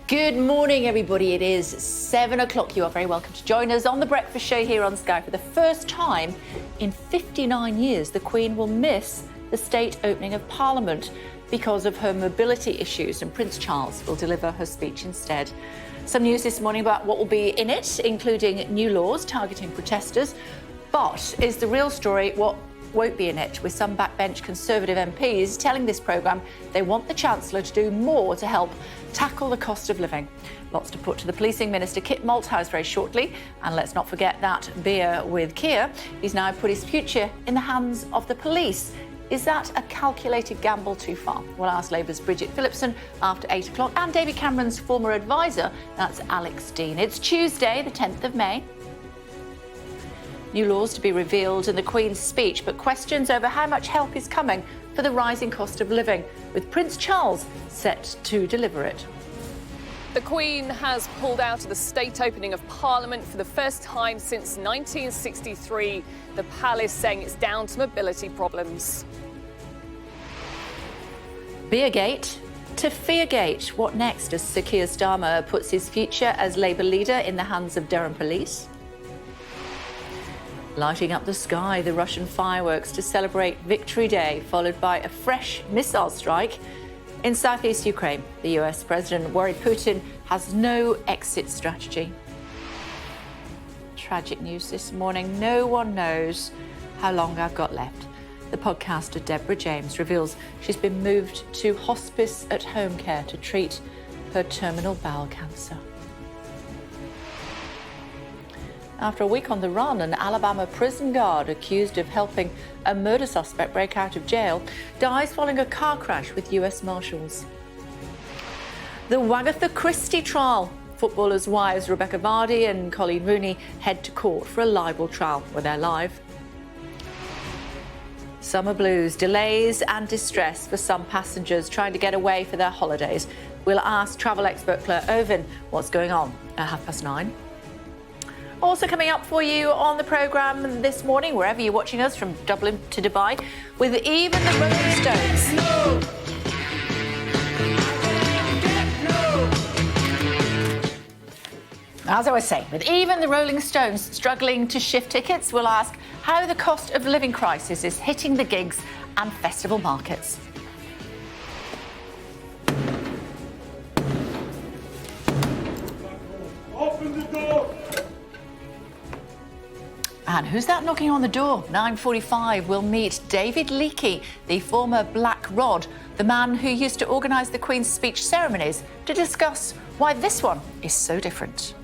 Good morning, everybody. It is 7 o'clock. You are very welcome to join us on The Breakfast Show here on Sky. For the first time in 59 years, the Queen will miss the state opening of Parliament because of her mobility issues, and Prince Charles will deliver her speech instead. Some news this morning about what will be in it, including new laws targeting protesters. But is the real story what won't be in it, with some backbench Conservative MPs telling this programme they want the Chancellor to do more to help tackle the cost of living. Lots to put to the Policing Minister, Kit Malthouse, very shortly. And let's not forget that beer with Keir. He's now put his future in the hands of the police. Is that a calculated gamble too far? We'll ask Labour's Bridget Phillipson after 8 o'clock, and David Cameron's former advisor, that's Alex Dean. It's Tuesday, the 10th of May. New laws to be revealed in the Queen's speech, but questions over how much help is coming for the rising cost of living, with Prince Charles set to deliver it. The Queen has pulled out of the state opening of Parliament for the first time since 1963, the palace saying it's down to mobility problems. Beergate to Feargate. What next as Sir Keir Starmer puts his future as Labour leader in the hands of Durham police? Lighting up the sky, the Russian fireworks to celebrate Victory Day, followed by a fresh missile strike in southeast Ukraine. The US president worried Putin has no exit strategy. Tragic news this morning. No one knows how long I've got left. The podcaster Deborah James reveals she's been moved to hospice at home care to treat her terminal bowel cancer. After a week on the run, an Alabama prison guard accused of helping a murder suspect break out of jail dies following a car crash with US Marshals. The Wagatha Christie trial. Footballers' wives Rebecca Vardy and Colleen Rooney head to court for a libel trial. We're there live. Summer blues, delays and distress for some passengers trying to get away for their holidays. We'll ask travel expert Claire Irvin what's going on at 9:30. Also coming up for you on the programme this morning, wherever you're watching us, from Dublin to Dubai, with even the Rolling Stones. As I was saying, with even the Rolling Stones struggling to shift tickets, we'll ask how the cost of living crisis is hitting the gigs and festival markets. Open the door! And who's that knocking on the door? 9:45, we'll meet David Leakey, the former Black Rod, the man who used to organise the Queen's speech ceremonies, to discuss why this one is so different.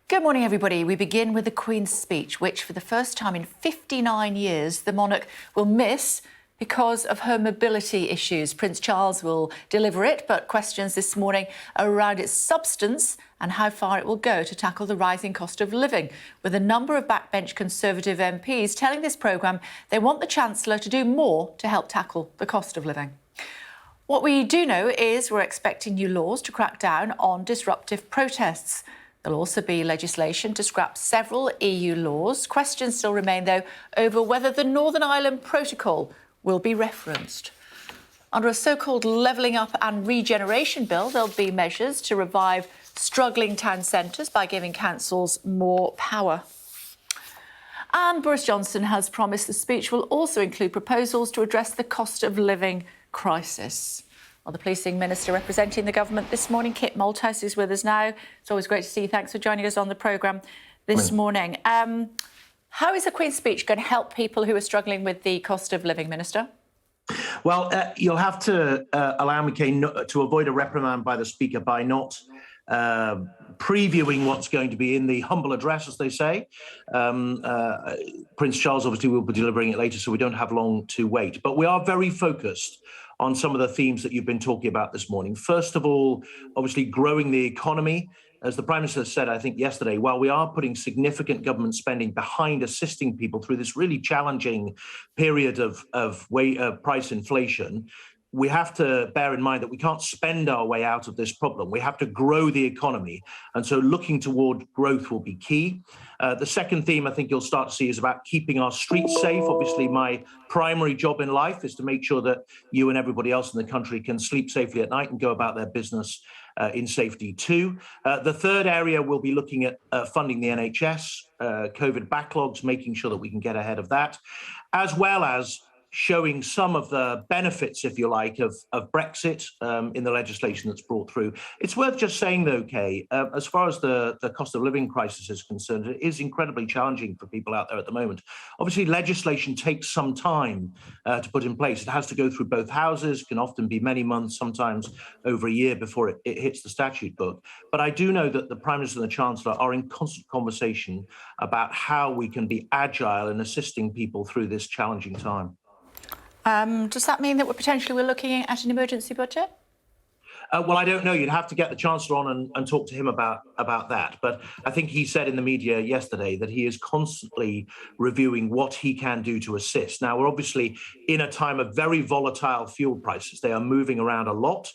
Good morning, everybody. We begin with the Queen's speech, which for the first time in 59 years, the monarch will miss because of her mobility issues. Prince Charles will deliver it, but questions this morning around its substance and how far it will go to tackle the rising cost of living, with a number of backbench Conservative MPs telling this programme they want the Chancellor to do more to help tackle the cost of living. What we do know is we're expecting new laws to crack down on disruptive protests. There'll also be legislation to scrap several EU laws. Questions still remain, though, over whether the Northern Ireland Protocol will be referenced. Under a so-called Levelling Up and Regeneration Bill, there'll be measures to revive struggling town centres by giving councils more power. And Boris Johnson has promised the speech will also include proposals to address the cost of living crisis. Well, the Policing Minister representing the government this morning, Kit Malthouse, is with us now. It's always great to see you. Thanks for joining us on the programme this morning. How is the Queen's speech going to help people who are struggling with the cost of living, Minister? Well, you'll have to allow me, Kane, to avoid a reprimand by the Speaker by not previewing what's going to be in the humble address, as they say. Prince Charles obviously will be delivering it later, so we don't have long to wait. But we are very focused on some of the themes that you've been talking about this morning. First of all, obviously growing the economy. As the Prime Minister said, I think yesterday, while we are putting significant government spending behind assisting people through this really challenging period of price inflation, we have to bear in mind that we can't spend our way out of this problem. We have to grow the economy. And so looking toward growth will be key. The second theme I think you'll start to see is about keeping our streets safe. Obviously, my primary job in life is to make sure that you and everybody else in the country can sleep safely at night and go about their business in safety too. The third area we'll be looking at funding the NHS, COVID backlogs, making sure that we can get ahead of that, as well as showing some of the benefits, if you like, of Brexit in the legislation that's brought through. It's worth just saying, though, Kay, as far as the cost of living crisis is concerned, it is incredibly challenging for people out there at the moment. Obviously, legislation takes some time to put in place. It has to go through both houses, can often be many months, sometimes over a year before it hits the statute book. But I do know that the Prime Minister and the Chancellor are in constant conversation about how we can be agile in assisting people through this challenging time. Does that mean that we're looking at an emergency budget? Well, I don't know. You'd have to get the Chancellor on and talk to him about that. But I think he said in the media yesterday that he is constantly reviewing what he can do to assist. Now, we're obviously in a time of very volatile fuel prices. They are moving around a lot.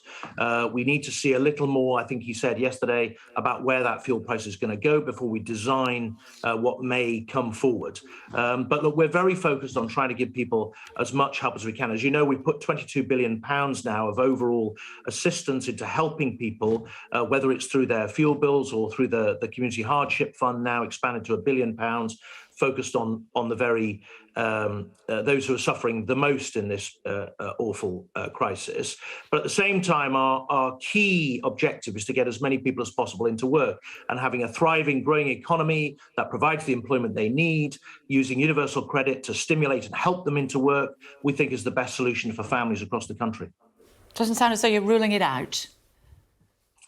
We need to see a little more, I think he said yesterday, about where that fuel price is going to go before we design what may come forward. But look, we're very focused on trying to give people as much help as we can. As you know, we've put £22 billion now of overall assistance into helping people, whether it's through their fuel bills or through the Community Hardship Fund, now expanded to £1 billion, focused on the very those who are suffering the most in this awful crisis. But at the same time, our key objective is to get as many people as possible into work, and having a thriving, growing economy that provides the employment they need, using universal credit to stimulate and help them into work, we think is the best solution for families across the country. Doesn't sound as though you're ruling it out.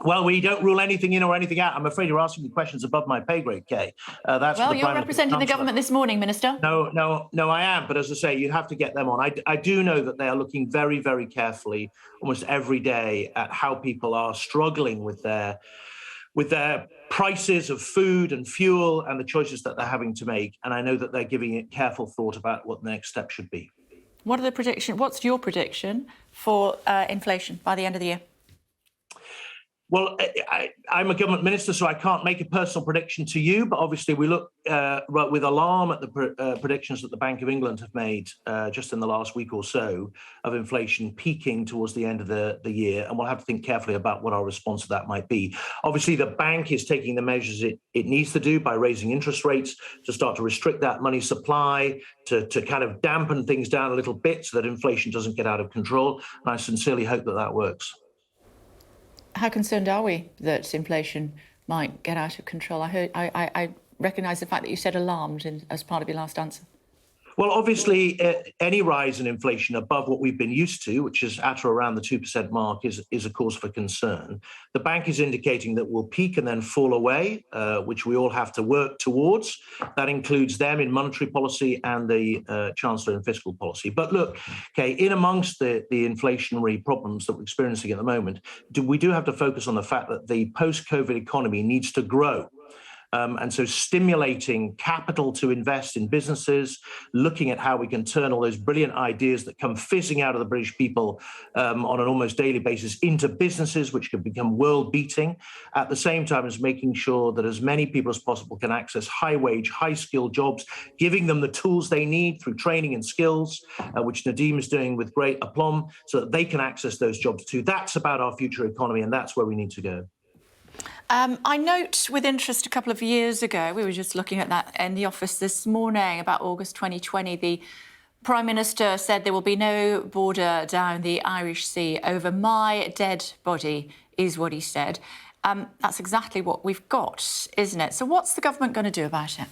Well, we don't rule anything in or anything out. I'm afraid you're asking me questions above my pay grade, Kay. Well, you're representing the government this morning, Minister. No, I am. But as I say, you have to get them on. I do know that they are looking very, very carefully, almost every day, at how people are struggling with their prices of food and fuel and the choices that they're having to make. And I know that they're giving it careful thought about what the next step should be. What's your prediction for inflation by the end of the year? Well, I'm a government minister, so I can't make a personal prediction to you. But obviously, we look with alarm at the predictions that the Bank of England have made just in the last week or so of inflation peaking towards the end of the year. And we'll have to think carefully about what our response to that might be. Obviously, the bank is taking the measures it needs to do by raising interest rates to start to restrict that money supply, to kind of dampen things down a little bit so that inflation doesn't get out of control. And I sincerely hope that that works. How concerned are we that inflation might get out of control? I recognise the fact that you said alarmed as part of your last answer. Well, obviously, any rise in inflation above what we've been used to, which is at or around the 2% mark, is a cause for concern. The bank is indicating that we'll peak and then fall away, which we all have to work towards. That includes them in monetary policy and the Chancellor in fiscal policy. But look, okay, in amongst the inflationary problems that we're experiencing at the moment, we do have to focus on the fact that the post-COVID economy needs to grow. And so stimulating capital to invest in businesses, looking at how we can turn all those brilliant ideas that come fizzing out of the British people on an almost daily basis into businesses which can become world-beating, at the same time as making sure that as many people as possible can access high-wage, high-skilled jobs, giving them the tools they need through training and skills, which Nadeem is doing with great aplomb, so that they can access those jobs too. That's about our future economy, and that's where we need to go. I note with interest a couple of years ago, we were just looking at that in the office this morning, about August 2020, the Prime Minister said there will be no border down the Irish Sea over my dead body, is what he said. That's exactly what we've got, isn't it? So what's the government going to do about it?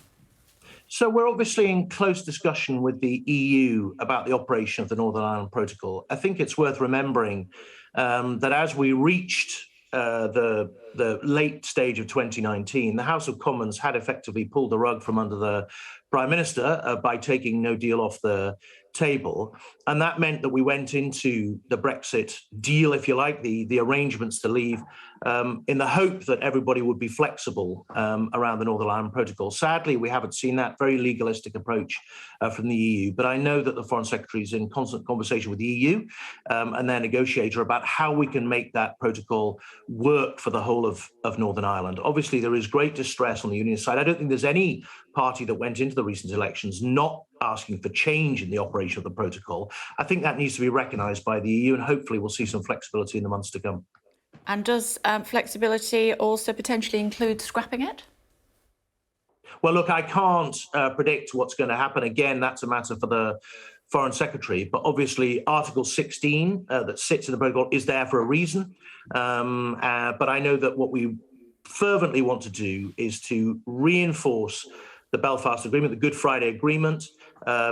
So we're obviously in close discussion with the EU about the operation of the Northern Ireland Protocol. I think it's worth remembering that as we reached the late stage of 2019, the House of Commons had effectively pulled the rug from under the Prime Minister by taking no deal off the table. And that meant that we went into the Brexit deal, if you like, the arrangements to leave, in the hope that everybody would be flexible around the Northern Ireland Protocol. Sadly, we haven't seen that very legalistic approach from the EU. But I know that the Foreign Secretary is in constant conversation with the EU and their negotiator about how we can make that protocol work for the whole of Northern Ireland. Obviously, there is great distress on the Unionist side. I don't think there's any party that went into the recent elections not asking for change in the operation of the protocol. I think that needs to be recognised by the EU, and hopefully we'll see some flexibility in the months to come. And does flexibility also potentially include scrapping it? Well, look, I can't predict what's going to happen. Again, that's a matter for the Foreign Secretary. But obviously, Article 16 that sits in the protocol is there for a reason. But I know that what we fervently want to do is to reinforce the Belfast Agreement, the Good Friday Agreement,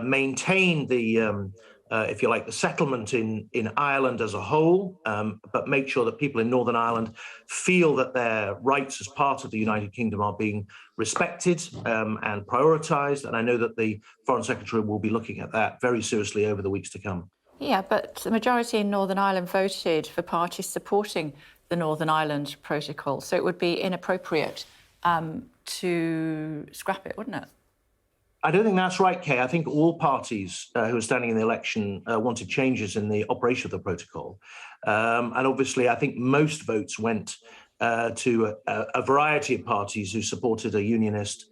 maintain the, if you like, the settlement in Ireland as a whole, but make sure that people in Northern Ireland feel that their rights as part of the United Kingdom are being respected and prioritised. And I know that the Foreign Secretary will be looking at that very seriously over the weeks to come. Yeah, but the majority in Northern Ireland voted for parties supporting the Northern Ireland Protocol, so it would be inappropriate to scrap it, wouldn't it? I don't think that's right, Kay. I think all parties who are standing in the election wanted changes in the operation of the protocol. And obviously, I think most votes went to a variety of parties who supported a unionist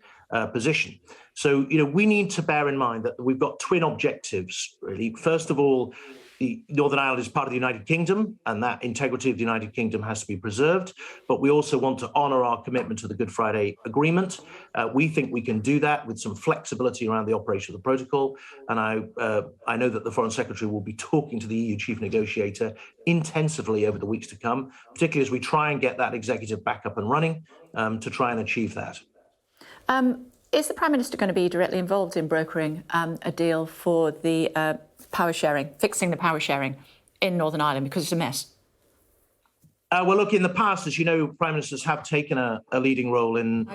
position. So, we need to bear in mind that we've got twin objectives, really. First of all, Northern Ireland is part of the United Kingdom, and that integrity of the United Kingdom has to be preserved. But we also want to honour our commitment to the Good Friday Agreement. We think we can do that with some flexibility around the operation of the protocol. And I know that the Foreign Secretary will be talking to the EU chief negotiator intensively over the weeks to come, particularly as we try and get that executive back up and running to try and achieve that. Is the Prime Minister going to be directly involved in brokering a deal for the power sharing, fixing the power sharing in Northern Ireland, because it's a mess? Well, look, in the past, as you know, Prime Ministers have taken a leading role in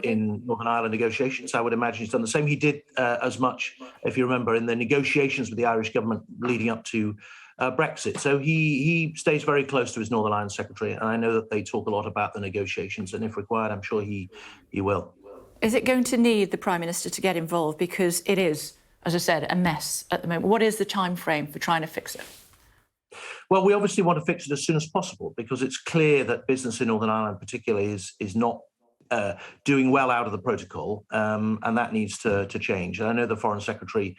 Northern Ireland negotiations. I would imagine he's done the same. He did as much, if you remember, in the negotiations with the Irish government leading up to Brexit. So he stays very close to his Northern Ireland Secretary, and I know that they talk a lot about the negotiations, and if required, I'm sure he will. Is it going to need the Prime Minister to get involved? Because it is, as I said, a mess at the moment. What is the time frame for trying to fix it? Well, we obviously want to fix it as soon as possible, because it's clear that business in Northern Ireland particularly is not doing well out of the protocol, and that needs to change. And I know the Foreign Secretary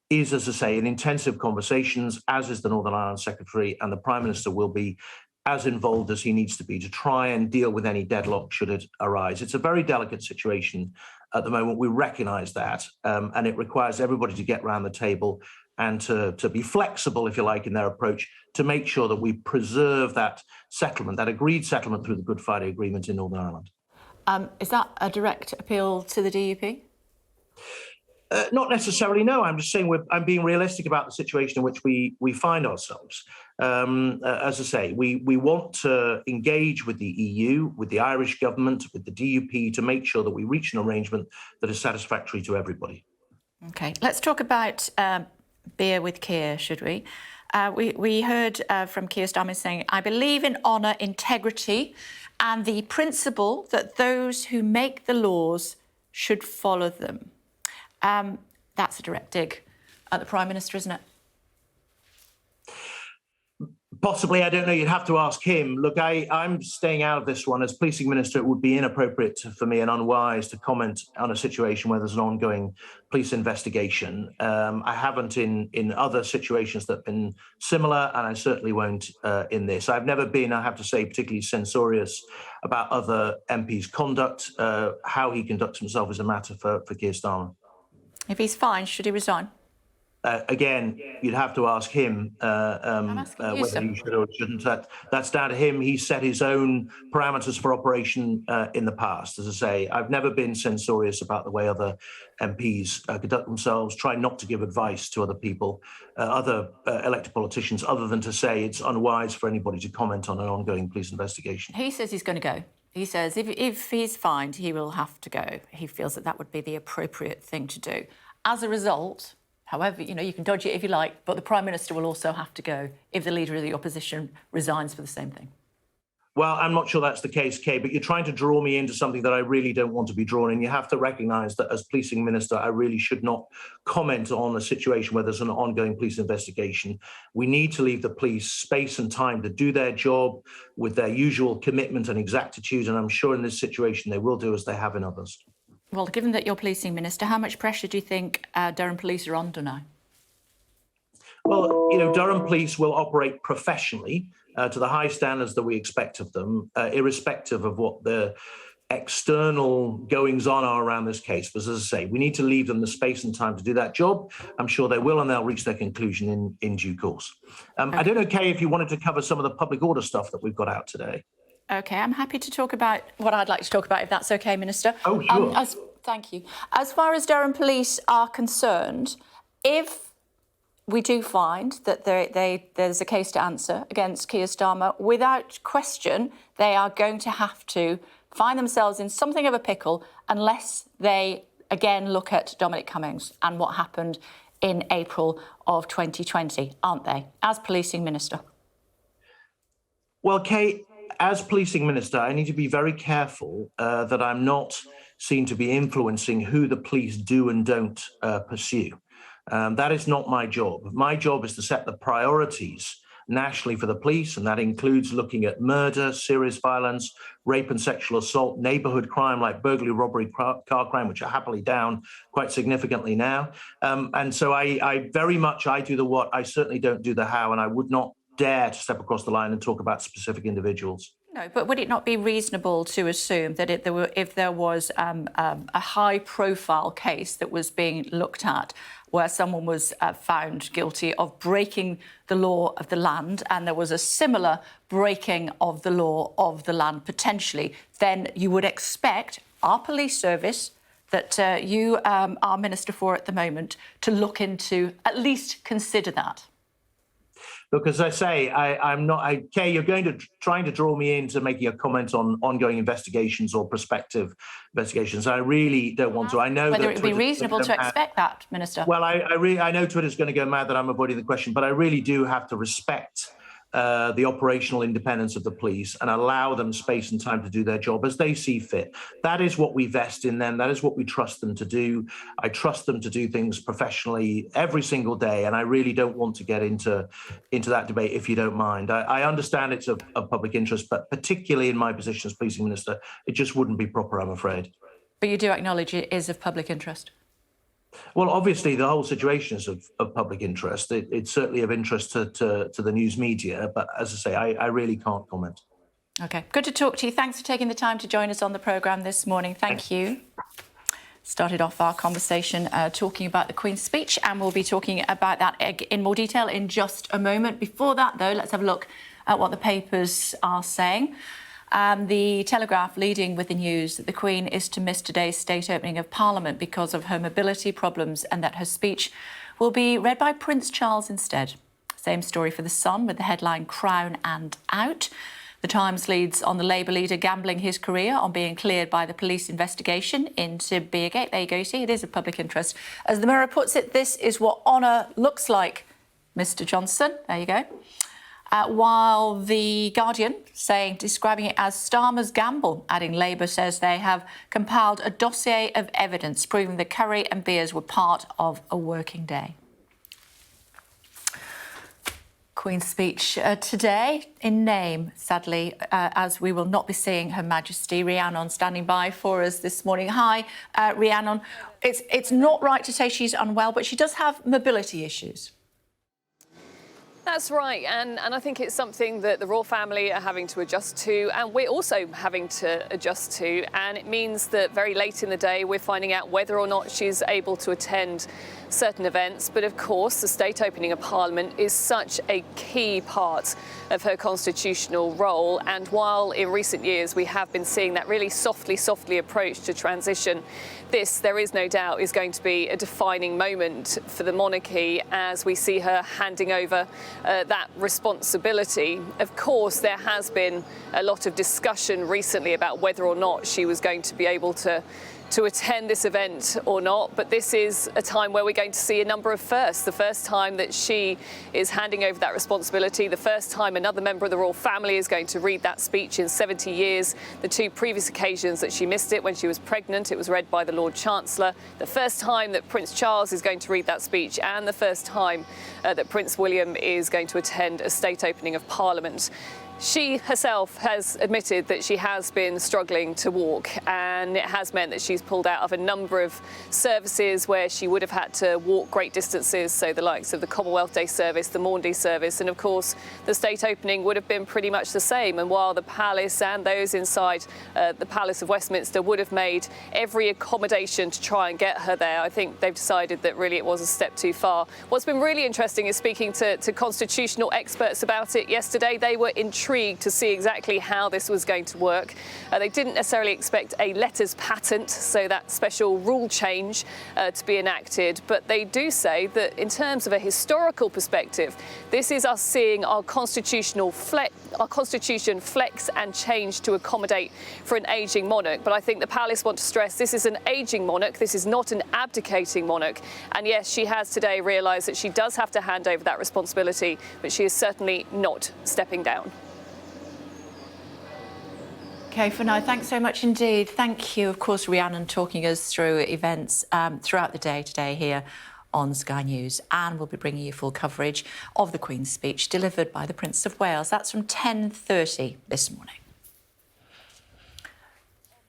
is, as I say, in intensive conversations, as is the Northern Ireland Secretary, and the Prime Minister will be as involved as he needs to be to try and deal with any deadlock should it arise. It's a very delicate situation at the moment. We recognise that, and it requires everybody to get around the table and to be flexible, if you like, in their approach to make sure that we preserve that settlement, that agreed settlement through the Good Friday Agreement in Northern Ireland. Is that a direct appeal to the DUP? Not necessarily, no. I'm just saying I'm being realistic about the situation in which we find ourselves. As I say, we want to engage with the EU, with the Irish government, with the DUP to make sure that we reach an arrangement that is satisfactory to everybody. OK, let's talk about beer with Keir, should we? We heard from Keir Starmer saying, I believe in honour, integrity and the principle that those who make the laws should follow them. That's a direct dig at the Prime Minister, isn't it? Possibly, I don't know. You'd have to ask him. Look, I'm staying out of this one. As policing minister, it would be inappropriate for me and unwise to comment on a situation where there's an ongoing police investigation. I haven't in other situations that have been similar, and I certainly won't in this. I've never been, I have to say, particularly censorious about other MPs' conduct. How he conducts himself is a matter for Keir Starmer. If he's fine, should he resign? Again, you'd have to ask him whether he should or shouldn't. That's down to him. He set his own parameters for operation in the past. As I say, I've never been censorious about the way other MPs conduct themselves, try not to give advice to other people, other elected politicians, other than to say it's unwise for anybody to comment on an ongoing police investigation. He says he's going to go. He says if he's fined, he will have to go. He feels that would be the appropriate thing to do. As a result, however, you can dodge it if you like, but the Prime Minister will also have to go if the Leader of the Opposition resigns for the same thing. Well, I'm not sure that's the case, Kay, but you're trying to draw me into something that I really don't want to be drawn in. You have to recognise that as Policing Minister, I really should not comment on a situation where there's an ongoing police investigation. We need to leave the police space and time to do their job with their usual commitment and exactitude, and I'm sure in this situation they will do as they have in others. Well, given that you're Policing Minister, how much pressure do you think Durham Police are under now? Well, Durham Police will operate professionally to the high standards that we expect of them, irrespective of what the external goings-on are around this case. But as I say, we need to leave them the space and time to do that job. I'm sure they will, and they'll reach their conclusion in due course. Okay. I don't know, Kay, if you wanted to cover some of the public order stuff that we've got out today. OK, I'm happy to talk about what I'd like to talk about, if that's OK, Minister. Oh, sure. Thank you. As far as Durham Police are concerned, if we do find that there's a case to answer against Keir Starmer, without question, they are going to have to find themselves in something of a pickle unless they, again, look at Dominic Cummings and what happened in April of 2020, aren't they, as Policing Minister? Well, Kay, as Policing Minister, I need to be very careful that I'm not seen to be influencing who the police do and don't pursue. That is not my job. My job is to set the priorities nationally for the police, and that includes looking at murder, serious violence, rape and sexual assault, neighbourhood crime like burglary, robbery, car crime, which are happily down quite significantly now. And so I very much do the what, I certainly don't do the how, and I would not dare to step across the line and talk about specific individuals. No, but would it not be reasonable to assume that if there was a high-profile case that was being looked at where someone was found guilty of breaking the law of the land and there was a similar breaking of the law of the land potentially, then you would expect our police service that you are Minister for at the moment to look into, at least consider that? Look, as I say, I'm not. Kay, you're trying to draw me into making a comment on ongoing investigations or prospective investigations. I really don't want to. I know whether it would be reasonable to expect that, Minister. Well, I know Twitter's going to go mad that I'm avoiding the question, but I really do have to respect the operational independence of the police and allow them space and time to do their job as they see fit. That is what we vest in them. That is what we trust them to do. I trust them to do things professionally every single day, and I really don't want to get into that debate, if you don't mind. I understand it's of public interest, but particularly in my position as Policing Minister, it just wouldn't be proper, I'm afraid. But you do acknowledge it is of public interest? Well, obviously, the whole situation is of public interest. It's certainly of interest to the news media. But as I say, I really can't comment. OK, good to talk to you. Thanks for taking the time to join us on the programme this morning. Thank you. Started off our conversation talking about the Queen's speech, and we'll be talking about that in more detail in just a moment. Before that, though, let's have a look at what the papers are saying. The Telegraph leading with the news that the Queen is to miss today's state opening of Parliament because of her mobility problems and that her speech will be read by Prince Charles instead. Same story for The Sun with the headline Crown and Out. The Times leads on the Labour leader gambling his career on being cleared by the police investigation into Beergate. There you go, you see, it is of public interest. As the Mirror puts it, this is what honour looks like, Mr Johnson. There you go. While The Guardian describing it as Starmer's gamble, adding Labour says they have compiled a dossier of evidence proving that curry and beers were part of a working day. Queen's speech today in name, sadly, as we will not be seeing Her Majesty. Rhiannon standing by for us this morning. Hi, Rhiannon. It's not right to say she's unwell, but she does have mobility issues. That's right, and I think it's something that the royal family are having to adjust to, and we're also having to adjust to, and it means that very late in the day we're finding out whether or not she's able to attend certain events. But of course, the state opening of Parliament is such a key part of her constitutional role, and while in recent years we have been seeing that really softly approach to transition, this, there is no doubt, is going to be a defining moment for the monarchy as we see her handing over that responsibility. Of course, there has been a lot of discussion recently about whether or not she was going to be able to attend this event or not, but this is a time where we're going to see a number of firsts. The first time that she is handing over that responsibility, the first time another member of the royal family is going to read that speech in 70 years. The two previous occasions that she missed it, when she was pregnant, it was read by the Lord Chancellor. The first time that Prince Charles is going to read that speech, and the first time that Prince William is going to attend a state opening of Parliament. She herself has admitted that she has been struggling to walk, and it has meant that she's pulled out of a number of services where she would have had to walk great distances, so the likes of the Commonwealth Day service, the Maundy service, and of course the state opening would have been pretty much the same. And while the palace and those inside the Palace of Westminster would have made every accommodation to try and get her there, I think they've decided that really it was a step too far. What's been really interesting is speaking to constitutional experts about it yesterday. They were intrigued to see exactly how this was going to work. They didn't necessarily expect a letters patent, so that special rule change to be enacted, but they do say that in terms of a historical perspective, this is us seeing our constitution flex and change to accommodate for an ageing monarch. But I think the palace want to stress this is an ageing monarch, this is not an abdicating monarch. And yes, she has today realised that she does have to hand over that responsibility, but she is certainly not stepping down. OK, for now, thanks so much indeed. Thank you, of course, Rhiannon, talking us through events throughout the day today here on Sky News. And we'll be bringing you full coverage of the Queen's speech delivered by the Prince of Wales. That's from 10:30 this morning.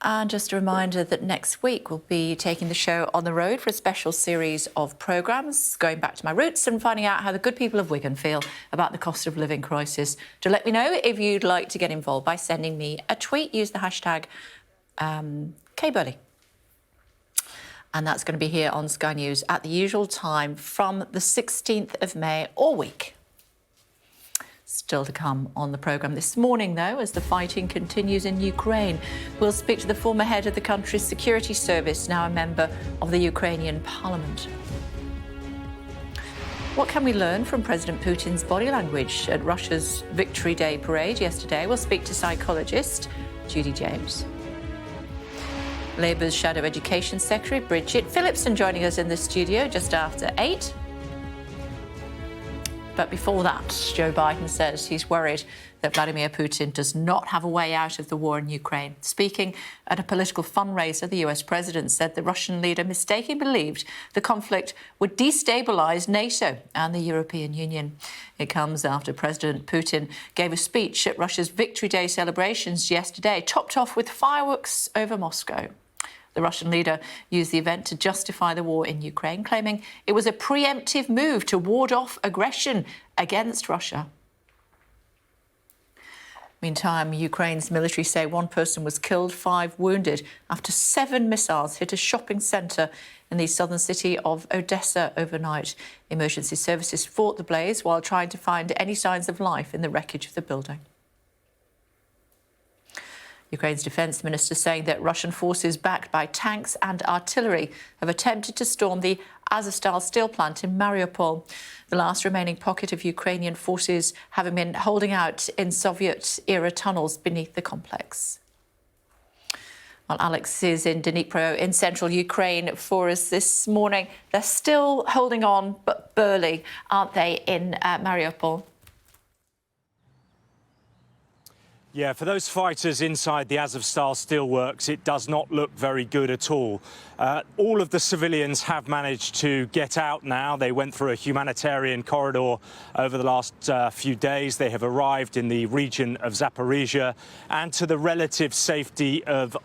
And just a reminder that next week we'll be taking the show on the road for a special series of programmes, going back to my roots and finding out how the good people of Wigan feel about the cost of living crisis. Do let me know if you'd like to get involved by sending me a tweet. Use the hashtag #KBurley. And that's going to be here on Sky News at the usual time from the 16th of May all week. Still to come on the programme this morning, though, as the fighting continues in Ukraine. We'll speak to the former head of the country's security service, now a member of the Ukrainian parliament. What can we learn from President Putin's body language at Russia's Victory Day parade yesterday? We'll speak to psychologist Deborah James. Labour's Shadow Education Secretary Bridget Phillipson joining us in the studio just after 8. But before that, Joe Biden says he's worried that Vladimir Putin does not have a way out of the war in Ukraine. Speaking at a political fundraiser, the US president said the Russian leader mistakenly believed the conflict would destabilise NATO and the European Union. It comes after President Putin gave a speech at Russia's Victory Day celebrations yesterday, topped off with fireworks over Moscow. The Russian leader used the event to justify the war in Ukraine, claiming it was a preemptive move to ward off aggression against Russia. Meantime, Ukraine's military say one person was killed, 5 wounded, after 7 missiles hit a shopping centre in the southern city of Odessa overnight. Emergency services fought the blaze while trying to find any signs of life in the wreckage of the building. Ukraine's defence minister saying that Russian forces backed by tanks and artillery have attempted to storm the Azovstal steel plant in Mariupol, the last remaining pocket of Ukrainian forces having been holding out in Soviet-era tunnels beneath the complex. Well, Alex is in Dnipro in central Ukraine for us this morning. They're still holding on, but Burley, aren't they, in Mariupol? Yeah, for those fighters inside the Azovstal steelworks, it does not look very good at all. All of the civilians have managed to get out now. They went through a humanitarian corridor over the last few days. They have arrived in the region of Zaporizhia and to the relative safety of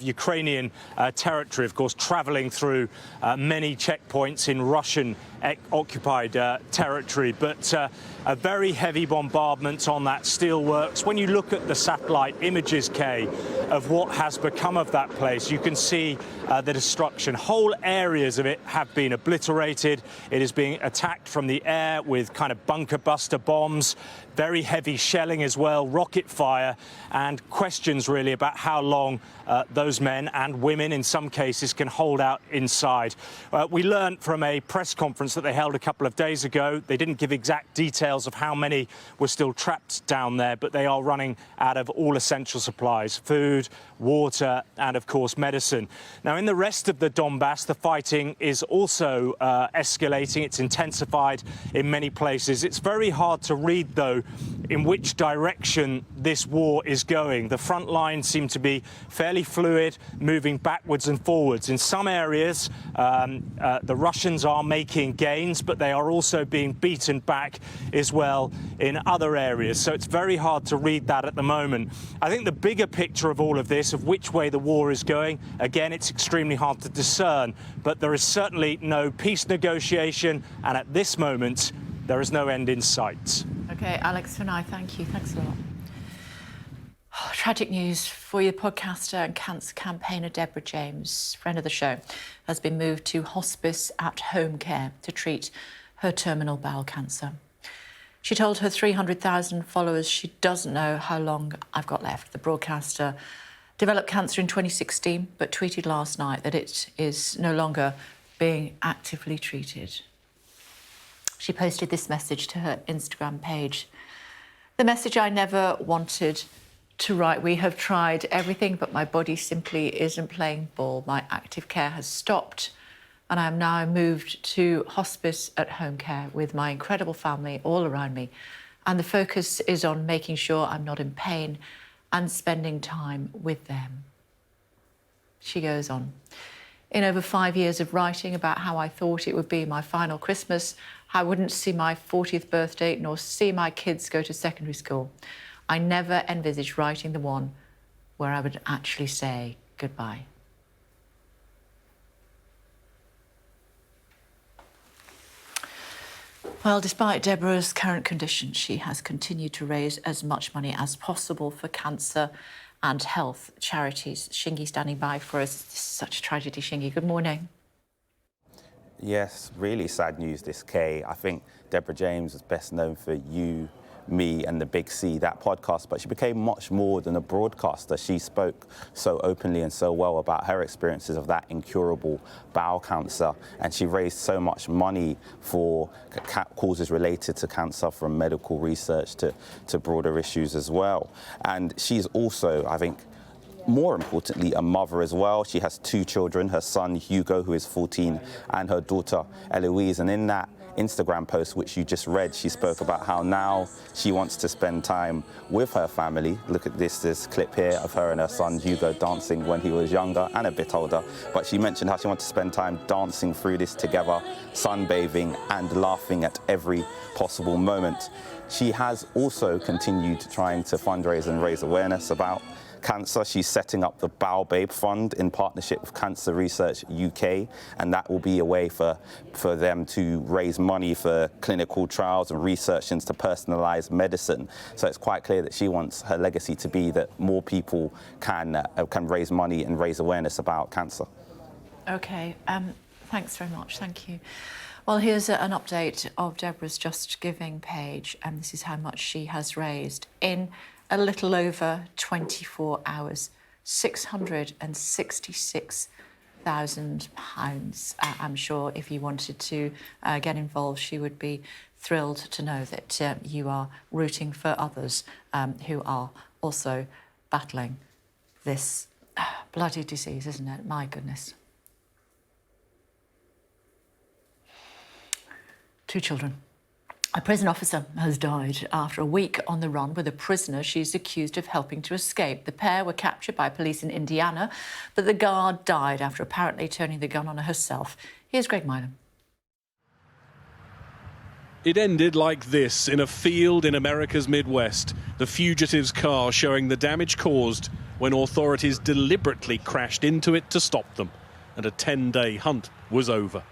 Ukrainian territory, of course, travelling through many checkpoints in Russian-occupied territory. But a very heavy bombardment on that steelworks. When you look look at the satellite images, Kay, of what has become of that place, you can see the destruction. Whole areas of it have been obliterated. It is being attacked from the air with kind of bunker buster bombs, very heavy shelling as well, rocket fire, and questions really about how long those men and women in some cases can hold out inside. We learned from a press conference that they held a couple of days ago, they didn't give exact details of how many were still trapped down there, but they are running out of all essential supplies, food, water, and of course medicine. Now in the rest of the Donbass, the fighting is also escalating. It's intensified in many places. It's very hard to read, though, in which direction this war is going. The front lines seem to be fairly fluid, moving backwards and forwards. In some areas, the Russians are making gains, but they are also being beaten back as well in other areas. So it's very hard to read that at the moment. I think the bigger picture of all of this, of which way the war is going, again, it's extremely hard to discern, but there is certainly no peace negotiation, and at this moment, there is no end in sight. OK, Alex Finai, thank you. Thanks a lot. Oh, tragic news for you. Podcaster and cancer campaigner Deborah James, friend of the show, has been moved to hospice at home care to treat her terminal bowel cancer. She told her 300,000 followers she doesn't know how long I've got left. The broadcaster developed cancer in 2016, but tweeted last night that it is no longer being actively treated. She posted this message to her Instagram page. The message I never wanted to write. We have tried everything, but my body simply isn't playing ball. My active care has stopped, and I am now moved to hospice at home care with my incredible family all around me. And the focus is on making sure I'm not in pain and spending time with them. She goes on. In over 5 years of writing about how I thought it would be my final Christmas, I wouldn't see my 40th birthday nor see my kids go to secondary school, I never envisaged writing the one where I would actually say goodbye. Well, despite Deborah's current condition, she has continued to raise as much money as possible for cancer and health charities. Shingi standing by for us. This is such a tragedy, Shingi. Good morning. Yes, really sad news, this, Kay. I think Deborah James is best known for You, Me and the Big C, that podcast, but she became much more than a broadcaster. She spoke so openly and so well about her experiences of that incurable bowel cancer, and she raised so much money for causes related to cancer, from medical research to broader issues as well. And she's also, I think, more importantly, a mother as well. She has 2 children, her son Hugo, who is 14, and her daughter Eloise. And in that Instagram post, which you just read, she spoke about how now she wants to spend time with her family. Look at this clip here of her and her son Hugo dancing when he was younger and a bit older. But she mentioned how she wants to spend time dancing through this together, sunbathing and laughing at every possible moment. She has also continued trying to fundraise and raise awareness about cancer. She's setting up the Bowel Babe Fund in partnership with Cancer Research UK, and that will be a way for them to raise money for clinical trials and research into personalised medicine. So it's quite clear that she wants her legacy to be that more people can raise money and raise awareness about cancer. OK, thanks very much. Thank you. Well, here's an update of Deborah's Just Giving page, and this is how much she has raised in a little over 24 hours, £666,000. I'm sure if you wanted to get involved, she would be thrilled to know that you are rooting for others who are also battling this bloody disease, isn't it? My goodness. 2 children. A prison officer has died after a week on the run with a prisoner she's accused of helping to escape. The pair were captured by police in Indiana, but the guard died after apparently turning the gun on herself. Here's Greg Milam. It ended like this in a field in America's Midwest. The fugitive's car showing the damage caused when authorities deliberately crashed into it to stop them. And a 10-day hunt was over.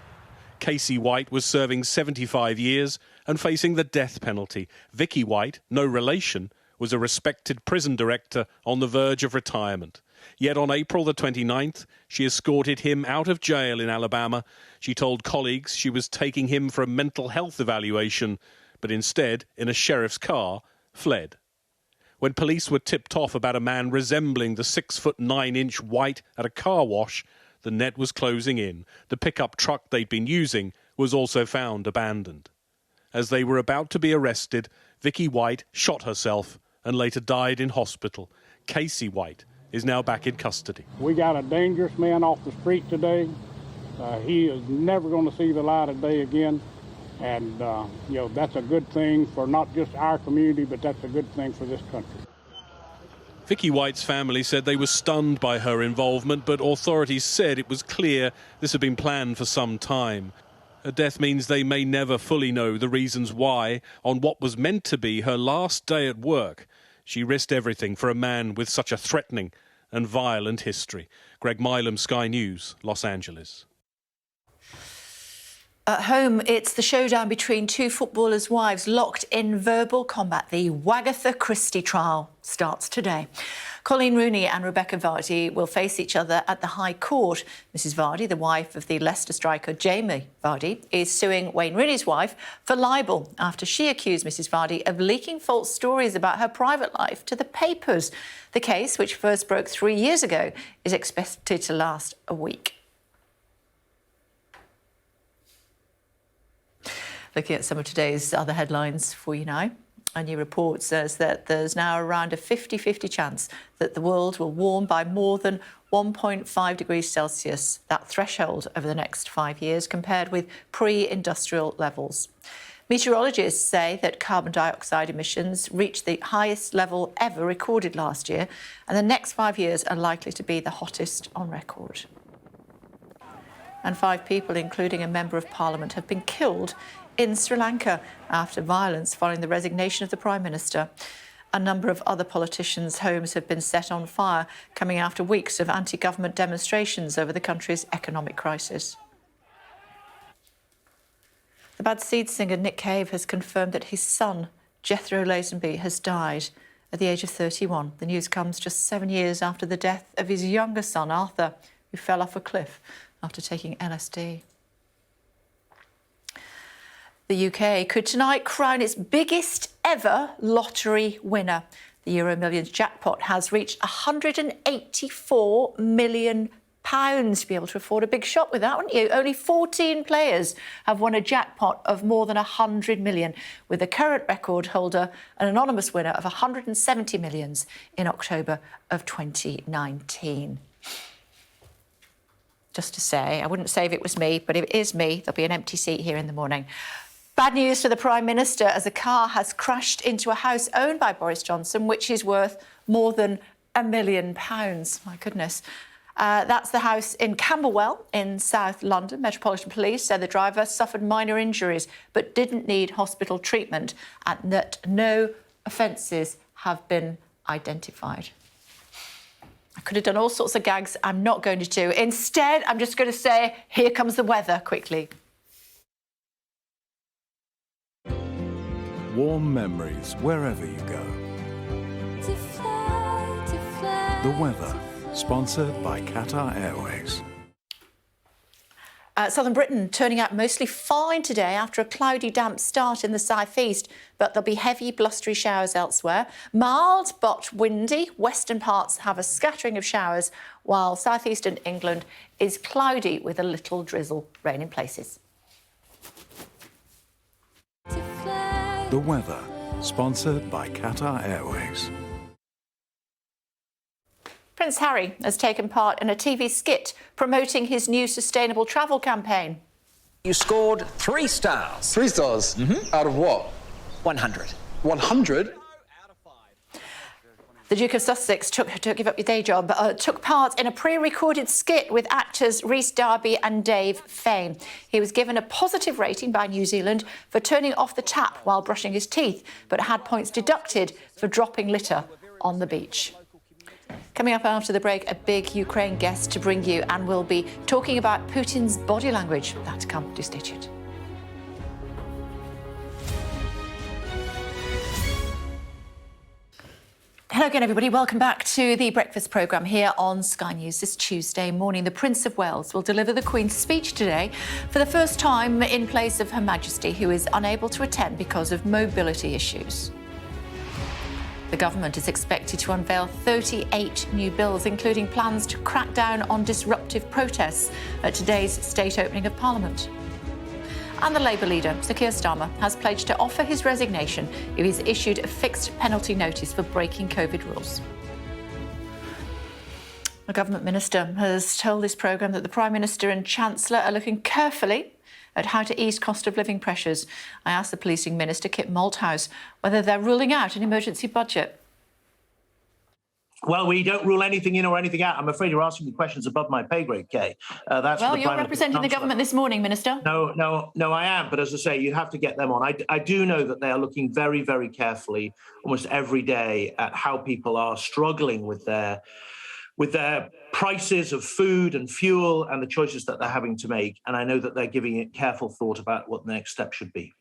Casey White was serving 75 years and facing the death penalty. Vicky White, no relation, was a respected prison director on the verge of retirement. Yet on April the 29th, she escorted him out of jail in Alabama. She told colleagues she was taking him for a mental health evaluation, but instead, in a sheriff's car, fled. When police were tipped off about a man resembling the 6'9" White at a car wash, the net was closing in. The pickup truck they'd been using was also found abandoned. As they were about to be arrested, Vicky White shot herself and later died in hospital. Casey White is now back in custody. We got a dangerous man off the street today. He is never going to see the light of day again. And, that's a good thing for not just our community, but that's a good thing for this country. Vicky White's family said they were stunned by her involvement, but authorities said it was clear this had been planned for some time. Her death means they may never fully know the reasons why, on what was meant to be her last day at work, she risked everything for a man with such a threatening and violent history. Greg Milam, Sky News, Los Angeles. At home, it's the showdown between two footballers' wives locked in verbal combat. The Wagatha Christie trial starts today. Colleen Rooney and Rebecca Vardy will face each other at the High Court. Mrs Vardy, the wife of the Leicester striker Jamie Vardy, is suing Wayne Rooney's wife for libel after she accused Mrs Vardy of leaking false stories about her private life to the papers. The case, which first broke 3 years ago, is expected to last a week. Looking at some of today's other headlines for you now. A new report says that there's now around a 50-50 chance that the world will warm by more than 1.5 degrees Celsius, that threshold, over the next 5 years, compared with pre-industrial levels. Meteorologists say that carbon dioxide emissions reached the highest level ever recorded last year, and the next 5 years are likely to be the hottest on record. And 5 people, including a member of Parliament, have been killed in Sri Lanka after violence following the resignation of the Prime Minister. A number of other politicians' homes have been set on fire, coming after weeks of anti-government demonstrations over the country's economic crisis. The Bad Seed singer Nick Cave has confirmed that his son, Jethro Lazenby, has died at the age of 31. The news comes just 7 years after the death of his younger son, Arthur, who fell off a cliff after taking LSD. The UK could tonight crown its biggest ever lottery winner. The Euro Millions jackpot has reached £184 million. To be able to afford a big shot with that, wouldn't you? Only 14 players have won a jackpot of more than 100 million, with the current record holder, an anonymous winner of 170 millions in October of 2019. Just to say, I wouldn't say if it was me, but if it is me, there'll be an empty seat here in the morning. Bad news for the Prime Minister as a car has crashed into a house owned by Boris Johnson, which is worth more than £1 million. My goodness. That's the house in Camberwell in South London. Metropolitan Police said the driver suffered minor injuries but didn't need hospital treatment and that no offences have been identified. I could have done all sorts of gags. I'm not going to do. Instead, I'm just going to say, here comes the weather quickly. Warm memories wherever you go. The weather, sponsored by Qatar Airways. Southern Britain turning out mostly fine today after a cloudy, damp start in the southeast, but there'll be heavy, blustery showers elsewhere. Mild but windy. Western parts have a scattering of showers, while southeastern England is cloudy with a little drizzle, rain in places. The weather, sponsored by Qatar Airways. Prince Harry has taken part in a TV skit promoting his new sustainable travel campaign. You scored 3 stars. 3 stars? Mm-hmm. Out of what? 100. 100? The Duke of Sussex don't give up your day job, took part in a pre-recorded skit with actors Rhys Darby and Dave Fane. He was given a positive rating by New Zealand for turning off the tap while brushing his teeth, but had points deducted for dropping litter on the beach. Coming up after the break, a big Ukraine guest to bring you, and we'll be talking about Putin's body language. That to come. Do stay tuned. Hello again, everybody. Welcome back to the breakfast programme here on Sky News this Tuesday morning. The Prince of Wales will deliver the Queen's speech today for the first time in place of Her Majesty, who is unable to attend because of mobility issues. The government is expected to unveil 38 new bills, including plans to crack down on disruptive protests at today's state opening of Parliament. And the Labour leader, Sir Keir Starmer, has pledged to offer his resignation if he's issued a fixed penalty notice for breaking COVID rules. A government minister has told this programme that the Prime Minister and Chancellor are looking carefully at how to ease cost of living pressures. I asked the Policing Minister, Kit Malthouse, whether they're ruling out an emergency budget. Well, we don't rule anything in or anything out. I'm afraid you're asking me questions above my pay grade, Kay. Well, you're representing the government this morning, Minister. No, I am. But as I say, you have to get them on. I do know that they are looking very, very carefully almost every day at how people are struggling with their prices of food and fuel and the choices that they're having to make. And I know that they're giving it careful thought about what the next step should be.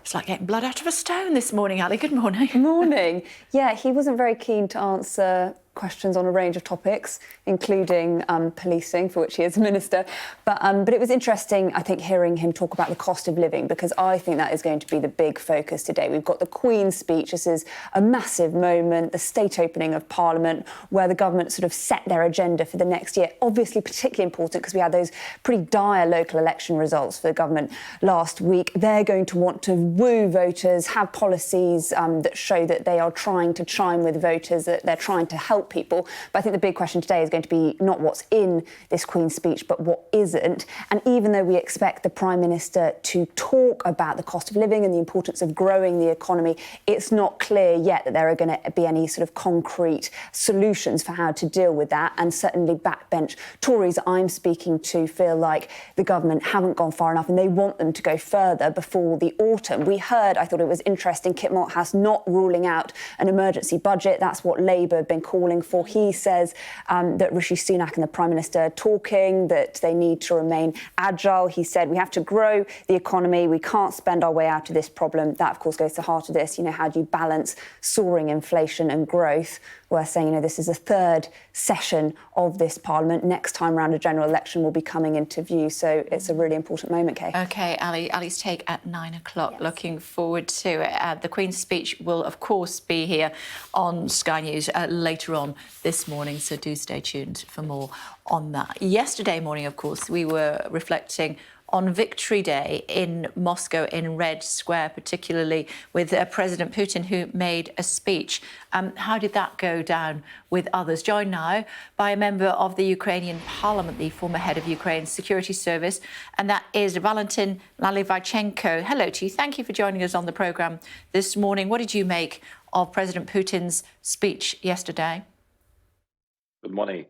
It's like getting blood out of a stone this morning, Ali. Good morning. Good morning. Yeah, he wasn't very keen to answer questions on a range of topics, including policing, for which he is a minister. But it was interesting, I think, hearing him talk about the cost of living, because I think that is going to be the big focus today. We've got the Queen's speech. This is a massive moment, the state opening of Parliament, where the government sort of set their agenda for the next year. Obviously, particularly important because we had those pretty dire local election results for the government last week. They're going to want to woo voters, have policies that show that they are trying to chime with voters, that they're trying to help people. But I think the big question today is going to be not what's in this Queen's speech, but what isn't. And even though we expect the Prime Minister to talk about the cost of living and the importance of growing the economy, it's not clear yet that there are going to be any sort of concrete solutions for how to deal with that. And certainly backbench Tories I'm speaking to feel like the government haven't gone far enough and they want them to go further before the autumn. We heard, I thought it was interesting, Kit Malthouse not ruling out an emergency budget. That's what Labour have been calling for. He says that Rishi Sunak and the Prime Minister are talking, that they need to remain agile. He said we have to grow the economy. We can't spend our way out of this problem. That, of course, goes to the heart of this. You know, how do you balance soaring inflation and growth? We're saying, you know, this is a third session of this Parliament. Next time round, a general election will be coming into view. So it's a really important moment, Kay. OK, Ali's take at 9 o'clock. Yes. Looking forward to it. The Queen's speech will, of course, be here on Sky News later on this morning, so do stay tuned for more on that. Yesterday morning, of course, we were reflecting on Victory Day in Moscow, in Red Square, particularly with President Putin, who made a speech. How did that go down with others? Joined now by a member of the Ukrainian Parliament, the former head of Ukraine's security service, and that is Valentin Nalyvaichenko. Hello to you. Thank you for joining us on the programme this morning. What did you make of President Putin's speech yesterday? Good morning.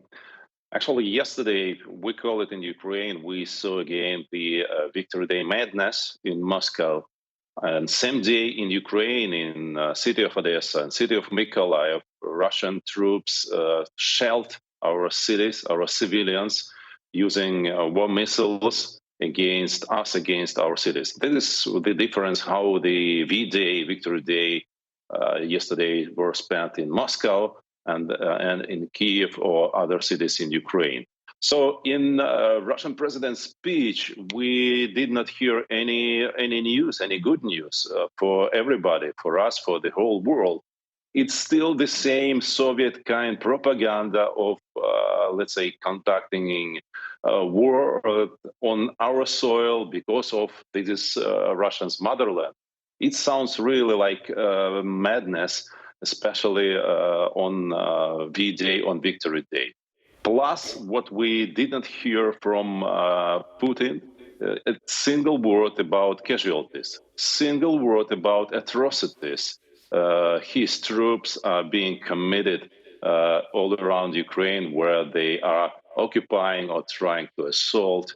Actually, yesterday, we call it in Ukraine, we saw again the Victory Day madness in Moscow. And same day in Ukraine, in city of Odessa and city of Mykolaiv, Russian troops shelled our cities, our civilians, using war missiles against us, against our cities. This is the difference how the V-Day, Victory Day, yesterday were spent in Moscow and in Kiev or other cities in Ukraine. So in Russian president's speech, we did not hear any news, any good news for everybody, for us, for the whole world. It's still the same Soviet kind propaganda of, let's say, conducting war on our soil because of this Russia's motherland. It sounds really like madness, especially on V-Day, on Victory Day. Plus, what we didn't hear from Putin, a single word about casualties, single word about atrocities. His troops are being committed all around Ukraine, where they are occupying or trying to assault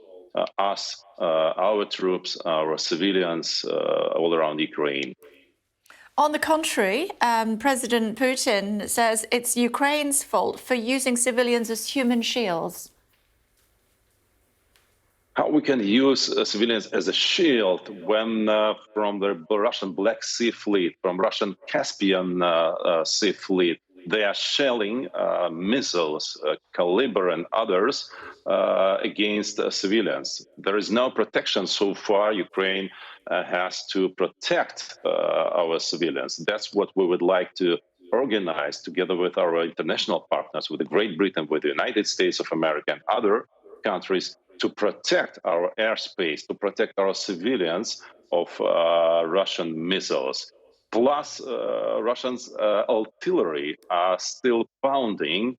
us, our troops, our civilians all around Ukraine. On the contrary, President Putin says it's Ukraine's fault for using civilians as human shields. how we can use civilians as a shield when from the Russian Black Sea Fleet, from Russian Caspian Sea Fleet, they are shelling missiles, Caliber and others, against civilians. There is no protection so far. Ukraine has to protect our civilians. That's what we would like to organize together with our international partners, with Great Britain, with the United States of America and other countries, to protect our airspace, to protect our civilians of Russian missiles. Plus, Russians' artillery are still pounding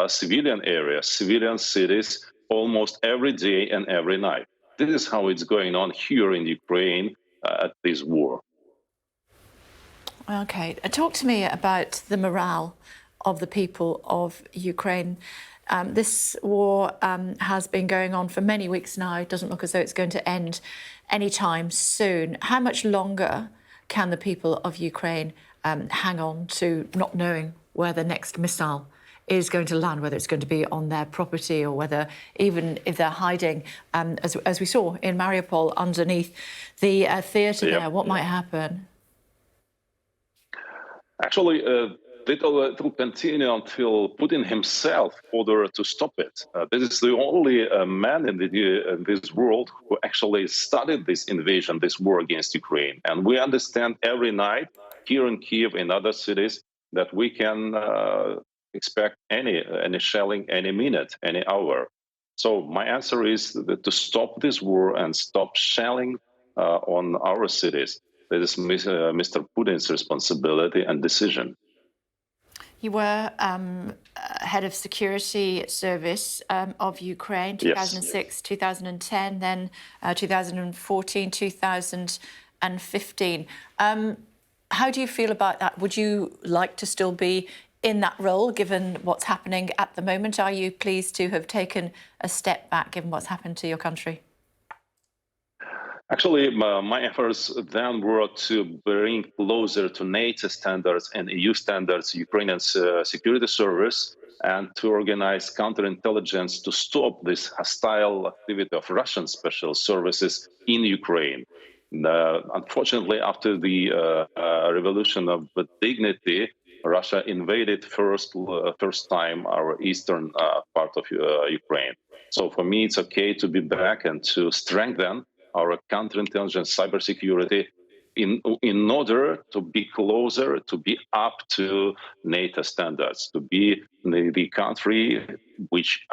civilian areas, civilian cities, almost every day and every night. This is how it's going on here in Ukraine at this war. Okay, talk to me about the morale of the people of Ukraine. This war has been going on for many weeks now. It doesn't look as though it's going to end anytime soon. How much longer can the people of Ukraine hang on to not knowing where the next missile is going to land, whether it's going to be on their property or whether, even if they're hiding, as we saw in Mariupol, underneath the theatre there, what might happen? Actually, it will continue until Putin himself ordered to stop it. This is the only man in this world who actually started this invasion, this war against Ukraine. And we understand every night here in Kiev, in other cities, that we can expect any shelling any minute, any hour. So my answer is that to stop this war and stop shelling on our cities. That is Mr. Putin's responsibility and decision. You were head of security service of Ukraine, 2006, 2010, then 2014, 2015. How do you feel about that? Would you like to still be in that role, given what's happening at the moment? Are you pleased to have taken a step back, given what's happened to your country? Actually, my efforts then were to bring closer to NATO standards and EU standards Ukrainian security service, and to organize counterintelligence to stop this hostile activity of Russian special services in Ukraine. Unfortunately, after the revolution of dignity, Russia invaded first time our eastern part of Ukraine. So for me, it's okay to be back and to strengthen our counterintelligence cybersecurity in order to be closer, to be up to NATO standards, to be the country which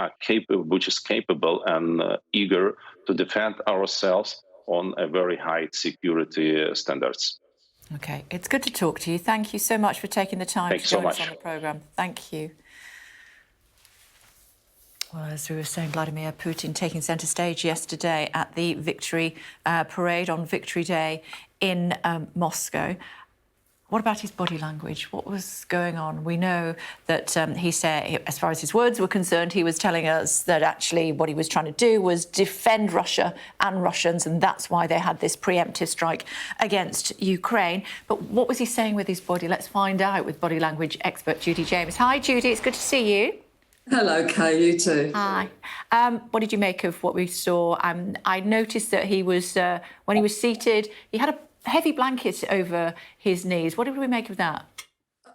is capable and eager to defend ourselves on a very high security standards. Okay, it's good to talk to you. Thank you so much for taking the time to join us on the programme. Thank you. Well, as we were saying, Vladimir Putin taking centre stage yesterday at the Victory Parade on Victory Day in Moscow. What about his body language? What was going on? We know that he said, as far as his words were concerned, he was telling us that actually what he was trying to do was defend Russia and Russians, and that's why they had this preemptive strike against Ukraine. But what was he saying with his body? Let's find out with body language expert Judy James. Hi, Judy. It's good to see you. Hello, Kay, you too. Hi. What did you make of what we saw? I noticed that he was, when he was seated, he had a heavy blanket over his knees. What did we make of that?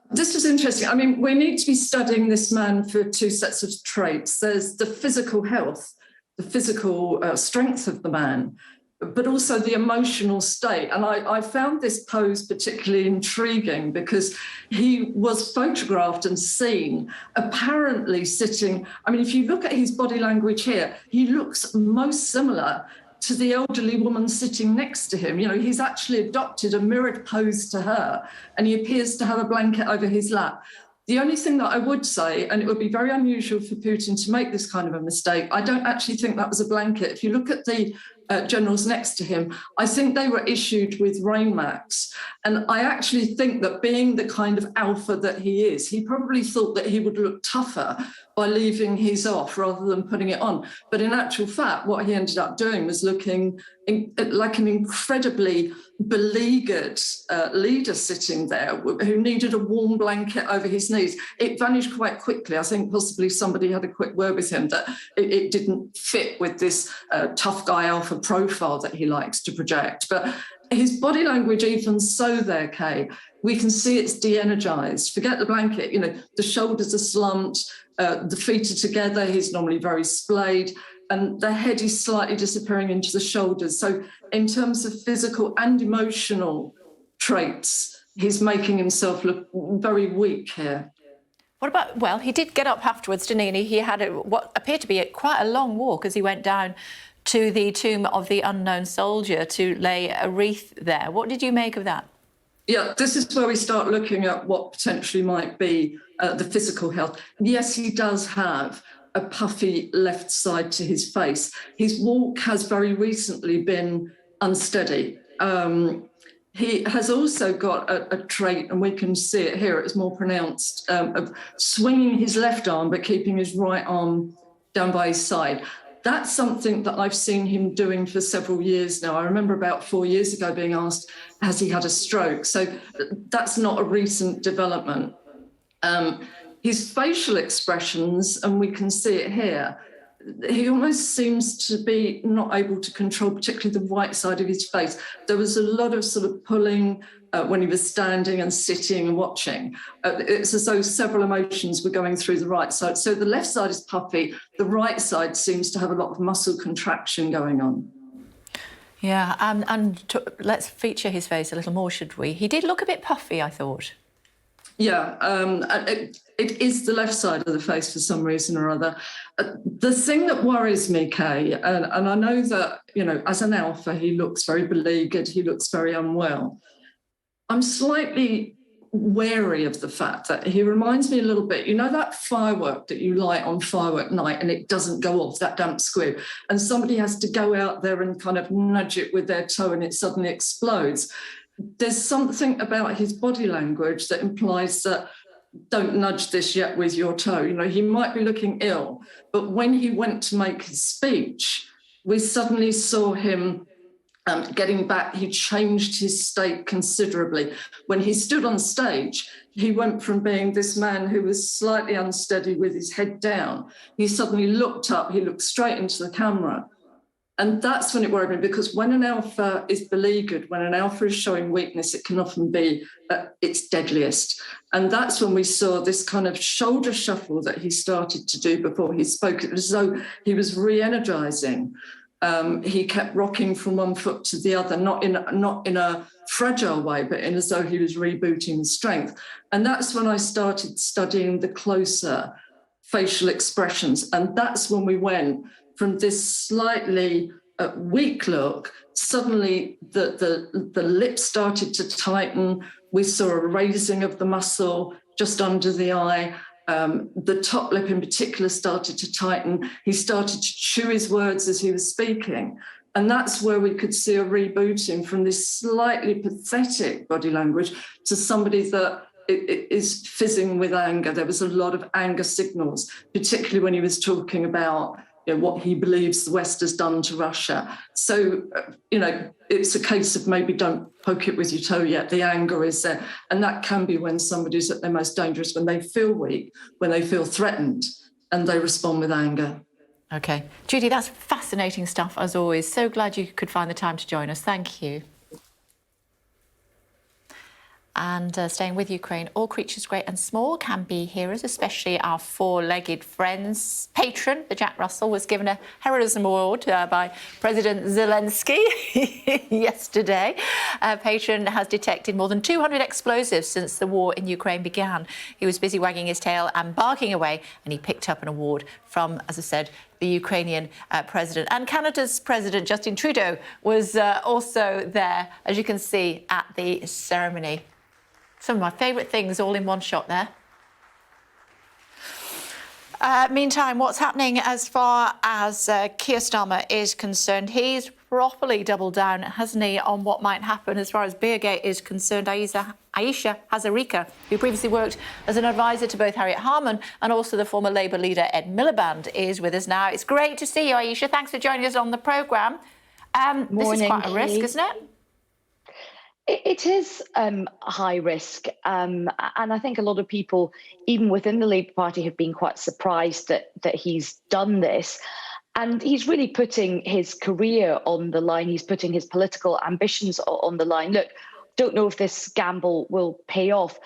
This was interesting. I mean, we need to be studying this man for two sets of traits. There's the physical health, the physical strength of the man, but also the emotional state. And I found this pose particularly intriguing because he was photographed and seen apparently sitting. I mean, if you look at his body language here, he looks most similar to the elderly woman sitting next to him. You know, he's actually adopted a mirrored pose to her, and he appears to have a blanket over his lap. The only thing that I would say, and it would be very unusual for Putin to make this kind of a mistake, I don't actually think that was a blanket. If you look at the generals next to him, I think they were issued with rain mats. And I actually think that being the kind of alpha that he is, he probably thought that he would look tougher by leaving his off rather than putting it on. But in actual fact, what he ended up doing was looking like an incredibly beleaguered leader sitting there who needed a warm blanket over his knees. It vanished quite quickly. I think possibly somebody had a quick word with him that it didn't fit with this tough guy alpha profile that he likes to project. But his body language, even so there, Kay, we can see it's de-energized. Forget the blanket, the shoulders are slumped, the feet are together, he's normally very splayed, and the head is slightly disappearing into the shoulders. So in terms of physical and emotional traits, he's making himself look very weak here. What about, well, he did get up afterwards, didn't he? And he had what appeared to be quite a long walk as he went down to the tomb of the unknown soldier to lay a wreath there. What did you make of that? Yeah, this is where we start looking at what potentially might be the physical health. Yes, he does have a puffy left side to his face. His walk has very recently been unsteady. He has also got a trait, and we can see it here, it's more pronounced, of swinging his left arm but keeping his right arm down by his side. That's something that I've seen him doing for several years now. I remember about 4 years ago being asked, has he had a stroke? So that's not a recent development. His facial expressions, and we can see it here, he almost seems to be not able to control particularly the right side of his face. There was a lot of sort of pulling when he was standing and sitting and watching. It's as though several emotions were going through the right side. So the left side is puffy, the right side seems to have a lot of muscle contraction going on. Yeah, and let's feature his face a little more, should we? He did look a bit puffy, I thought. Yeah, it is the left side of the face for some reason or other. The thing that worries me, Kay, and I know that, as an alpha, he looks very beleaguered, he looks very unwell. I'm slightly wary of the fact that he reminds me a little bit, that firework that you light on firework night and it doesn't go off, that damp squib, and somebody has to go out there and kind of nudge it with their toe and it suddenly explodes. There's something about his body language that implies that don't nudge this yet with your toe. He might be looking ill, but when he went to make his speech, we suddenly saw him getting back. He changed his state considerably. When he stood on stage, he went from being this man who was slightly unsteady with his head down. He suddenly looked up, he looked straight into the camera. And that's when it worried me, because when an alpha is beleaguered, when an alpha is showing weakness, it can often be its deadliest. And that's when we saw this kind of shoulder shuffle that he started to do before he spoke. It was as though he was re-energizing. He kept rocking from one foot to the other, not in a fragile way, but in as though he was rebooting strength. And that's when I started studying the closer facial expressions. And that's when we went from this slightly weak look, suddenly the lips started to tighten. We saw a raising of the muscle just under the eye. The top lip in particular started to tighten. He started to chew his words as he was speaking. And that's where we could see a rebooting from this slightly pathetic body language to somebody that is fizzing with anger. There was a lot of anger signals, particularly when he was talking about what he believes the West has done to Russia. So, it's a case of maybe don't poke it with your toe yet. The anger is there. And that can be when somebody's at their most dangerous, when they feel weak, when they feel threatened, and they respond with anger. OK. Judy, that's fascinating stuff, as always. So glad you could find the time to join us. Thank you. And staying with Ukraine, all creatures great and small can be heroes, especially our four-legged friends. Patron, the Jack Russell, was given a heroism award by President Zelensky yesterday. Patron has detected more than 200 explosives since the war in Ukraine began. He was busy wagging his tail and barking away, and he picked up an award from, as I said, the Ukrainian president. And Canada's President Justin Trudeau was also there, as you can see, at the ceremony. Some of my favourite things all in one shot there. Meantime, what's happening as far as Keir Starmer is concerned? He's properly doubled down, hasn't he, on what might happen as far as Beergate is concerned. Ayesha Hazarika, who previously worked as an advisor to both Harriet Harman and also the former Labour leader Ed Miliband, is with us now. It's great to see you, Ayesha. Thanks for joining us on the programme. This is quite a risk, isn't it? It is high risk. And I think a lot of people, even within the Labour Party, have been quite surprised that he's done this. And he's really putting his career on the line. He's putting his political ambitions on the line. Look, don't know if this gamble will pay off.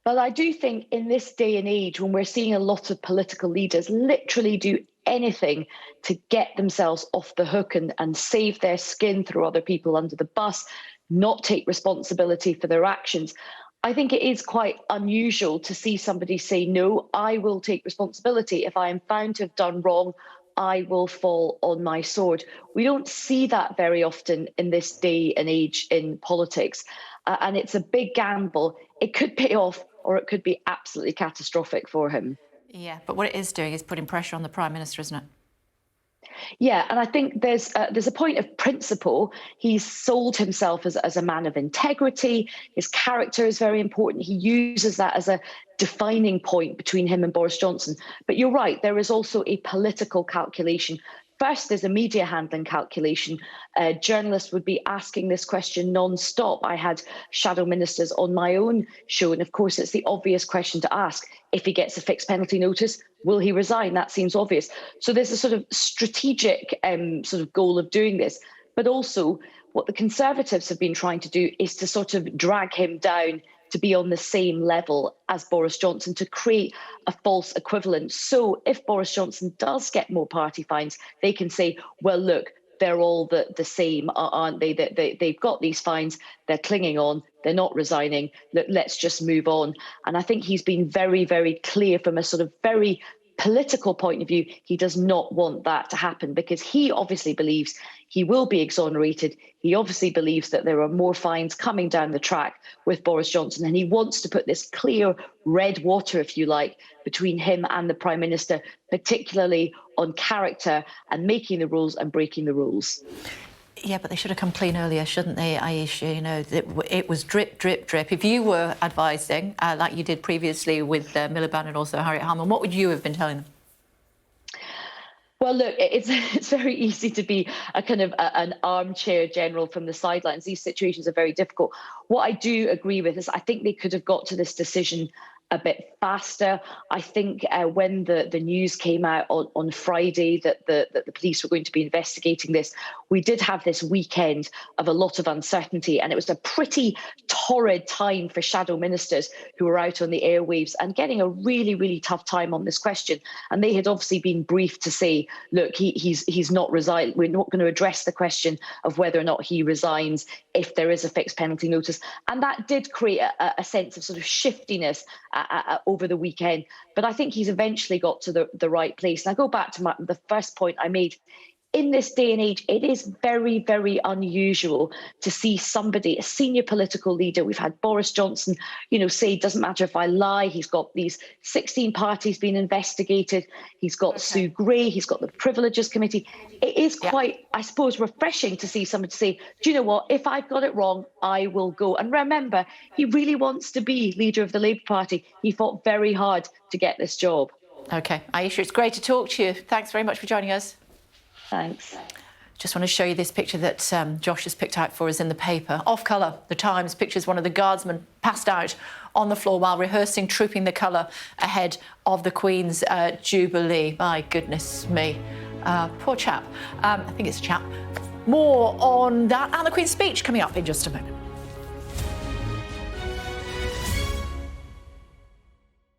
But I do think in this day and age, when we're seeing a lot of political leaders literally do anything to get themselves off the hook and save their skin, throw other people under the bus, not take responsibility for their actions, I think it is quite unusual to see somebody say, no, I will take responsibility. If I am found to have done wrong, I will fall on my sword. We don't see that very often in this day and age in politics. And it's a big gamble. It could pay off or it could be absolutely catastrophic for him. Yeah, but what it is doing is putting pressure on the Prime Minister, isn't it? Yeah, and I think there's a point of principle. He's sold himself as a man of integrity. His character is very important. He uses that as a defining point between him and Boris Johnson. But you're right, there is also a political calculation. First, there's a media handling calculation. Journalists would be asking this question non-stop. I had shadow ministers on my own show, and of course, it's the obvious question to ask. If he gets a fixed penalty notice, will he resign? That seems obvious. So there's a sort of strategic sort of goal of doing this. But also, what the Conservatives have been trying to do is to sort of drag him down to be on the same level as Boris Johnson, to create a false equivalence. So if Boris Johnson does get more party fines, they can say, well, look, they're all the same, aren't they? They've got these fines, they're clinging on, they're not resigning, let's just move on. And I think he's been very, very clear from a sort of very political point of view. He does not want that to happen because he obviously believes he will be exonerated. He obviously believes that there are more fines coming down the track with Boris Johnson, and he wants to put this clear red water, if you like, between him and the Prime Minister, particularly on character and making the rules and breaking the rules. Yeah, but they should have come clean earlier, shouldn't they, Ayesha? You know, it was drip, drip, drip. If you were advising, like you did previously with Miliband and also Harriet Harman, what would you have been telling them? Well, look, it's very easy to be a kind of an armchair general from the sidelines. These situations are very difficult. What I do agree with is I think they could have got to this decision a bit faster. I think when the news came out on Friday that the police were going to be investigating this, we did have this weekend of a lot of uncertainty, and it was a pretty torrid time for shadow ministers who were out on the airwaves and getting a really, really tough time on this question. And they had obviously been briefed to say, look, he's not resigned. We're not going to address the question of whether or not he resigns if there is a fixed penalty notice. And that did create a sense of sort of shiftiness over the weekend. But I think he's eventually got to the right place. And I go back to the first point I made. In this day and age, it is very, very unusual to see somebody, a senior political leader. We've had Boris Johnson, say, it doesn't matter if I lie. He's got these 16 parties being investigated. He's got Sue Gray. He's got the Privileges Committee. It is quite, I suppose, refreshing to see somebody say, do you know what? If I've got it wrong, I will go. And remember, he really wants to be leader of the Labour Party. He fought very hard to get this job. OK. Ayesha, it's great to talk to you. Thanks very much for joining us. Thanks. Just want to show you this picture that Josh has picked out for us in the paper. Off colour, The Times pictures one of the guardsmen passed out on the floor while rehearsing Trooping the Colour ahead of the Queen's Jubilee. My goodness me. Poor chap. I think it's a chap. More on that and the Queen's speech coming up in just a moment.